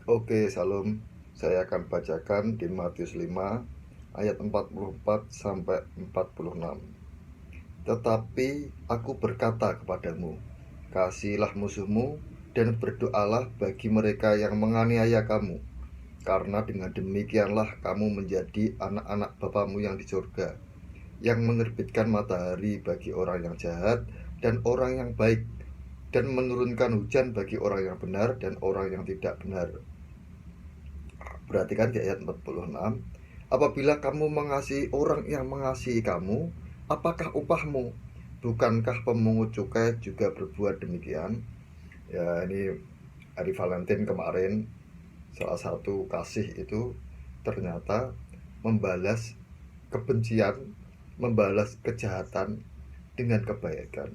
Oke, Salam. Saya akan bacakan di Matius 5 ayat 44 sampai 46. Tetapi aku berkata kepadamu, kasihilah musuhmu dan berdoalah bagi mereka yang menganiaya kamu, karena dengan demikianlah kamu menjadi anak-anak Bapamu yang di surga, yang menerbitkan matahari bagi orang yang jahat dan orang yang baik, dan menurunkan hujan bagi orang yang benar dan orang yang tidak benar. Perhatikan di ayat 46. Apabila kamu mengasihi orang yang mengasihi kamu, apakah upahmu? Bukankah pemungut cukai juga berbuat demikian? Ya, ini hari Valentine kemarin, salah satu kasih itu ternyata membalas kebencian, membalas kejahatan dengan kebaikan.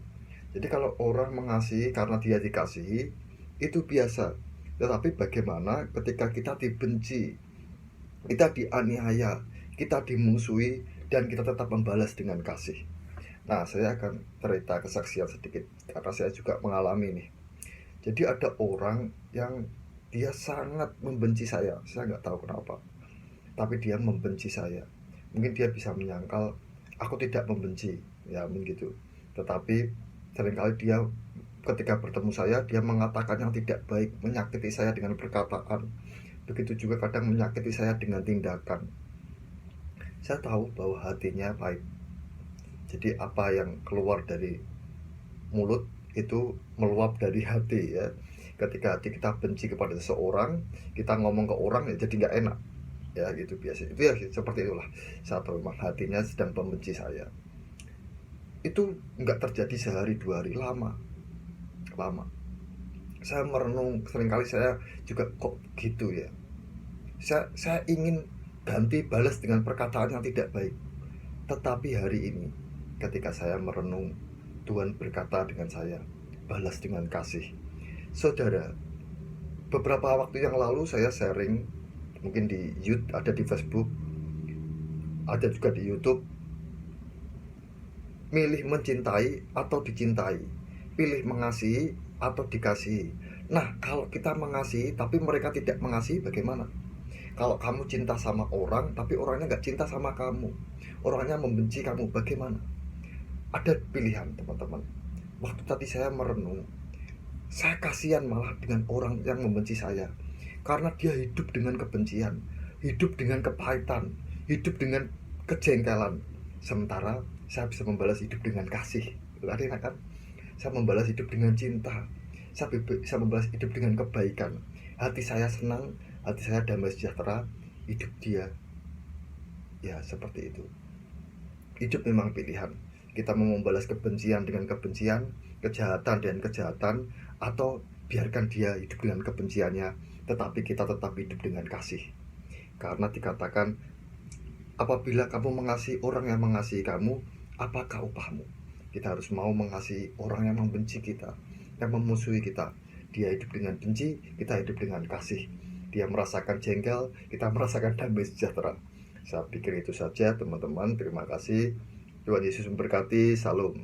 Jadi kalau orang mengasihi karena dia dikasihi, itu biasa. Tetapi bagaimana ketika kita dibenci, kita dianiaya, kita dimusuhi, dan kita tetap membalas dengan kasih? Nah, saya akan cerita kesaksian sedikit, karena saya juga mengalami nih. Jadi ada orang yang dia sangat membenci saya nggak tahu kenapa. Tapi dia membenci saya. Mungkin dia bisa menyangkal aku tidak membenci, ya mungkin gitu. Tetapi seringkali dia ketika bertemu saya, dia mengatakan yang tidak baik, menyakiti saya dengan perkataan. Begitu juga kadang menyakiti saya dengan tindakan. Saya tahu bahwa hatinya baik. Jadi apa yang keluar dari mulut itu meluap dari hati, ya. Ketika hati kita benci kepada seseorang, kita ngomong ke orang ya jadi nggak enak, ya gitu biasa. Itu ya seperti itulah. Saya tahu memang hatinya sedang membenci saya. Itu nggak terjadi sehari dua hari, lama lama. Saya merenung, seringkali saya juga kok gitu ya. Saya ingin ganti balas dengan perkataan yang tidak baik. Tetapi hari ini ketika saya merenung, Tuhan berkata dengan saya, balas dengan kasih. Saudara, beberapa waktu yang lalu saya sharing, mungkin di YouTube, ada di Facebook, ada juga di YouTube. Milih mencintai atau dicintai, pilih mengasihi atau dikasihi. Nah, kalau kita mengasihi tapi mereka tidak mengasihi, bagaimana? Kalau kamu cinta sama orang tapi orangnya nggak cinta sama kamu, orangnya membenci kamu, bagaimana? Ada pilihan, teman-teman. Waktu tadi saya merenung, saya kasihan malah dengan orang yang membenci saya, karena dia hidup dengan kebencian, hidup dengan kepahitan, hidup dengan kejengkelan. Sementara saya bisa membalas hidup dengan kasih. Artinya kan, saya membalas hidup dengan cinta, saya bisa membalas hidup dengan kebaikan. Hati saya senang, hati saya damai sejahtera, hidup dia. Ya seperti itu. Hidup memang pilihan. Kita mau membalas kebencian dengan kebencian, kejahatan dengan kejahatan, atau biarkan dia hidup dengan kebenciannya, tetapi kita tetap hidup dengan kasih. Karena dikatakan, apabila kamu mengasihi orang yang mengasihi kamu, apakah upahmu? Kita harus mau mengasihi orang yang membenci kita, yang memusuhi kita. Dia hidup dengan benci, kita hidup dengan kasih. Dia merasakan jengkel, kita merasakan damai sejahtera. Saya pikir itu saja, teman-teman. Terima kasih. Tuhan Yesus memberkati. Salam.